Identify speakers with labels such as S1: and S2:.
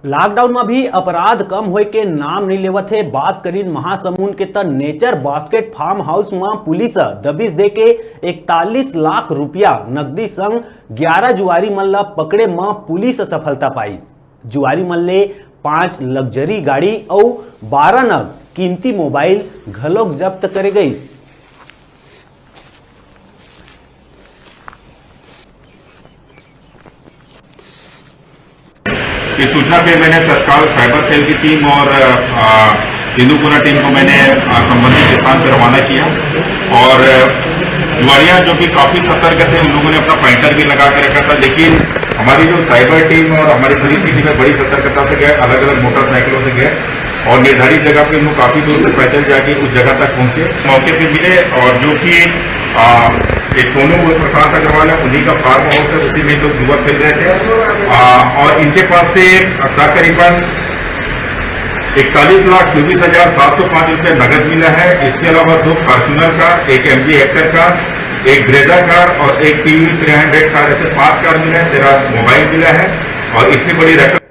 S1: Lockdown में भी अपराध कम होए के नाम नहीं लेवत है। बात करीन महासमुंद के त नेचर बास्केट फार्म हाउस में पुलिस दबिश दे के 41 लाख रुपया नकदी संग 11 जुआरी मन ला पकड़े में पुलिस सफलता पाई। जुआरी मन ले 5 लग्जरी गाड़ी और 12 नग कीमती मोबाइल घलोक जब्त करे गई।
S2: इस सूचना पे मैंने तत्काल साइबर सेल की टीम और हिंदूपुरा टीम को मैंने संबंधित स्थान पर रवाना किया और जुआरियां जो कि काफी सतर्क थे उन लोगों ने अपना पॉइंटर भी लगा के रखा था, लेकिन हमारी जो साइबर टीम और हमारी पुलिस की टीम है बड़ी सतर्कता से गए, अलग अलग मोटरसाइकिलों से गए और निर्धारित जगह पे लोग काफी दूर से पैदल जाके उस जगह तक पहुंचे, मौके पे मिले और जो कि एक सोनू प्रसाद अग्रवाल है, उन्हीं का फार्म हाउस है, उसी में लोग जुआ खेल रहे थे और इनके पास से तकरीबन 41,24,705 रुपये नगद मिला है। इसके अलावा 2 फॉर्च्यूनर कार, एक MG हेक्टर कार, एक ब्रेजा कार और एक PV 300 कार, ऐसे 5 कार मिला है, 13 मोबाइल मिला है और इतनी बड़ी रकम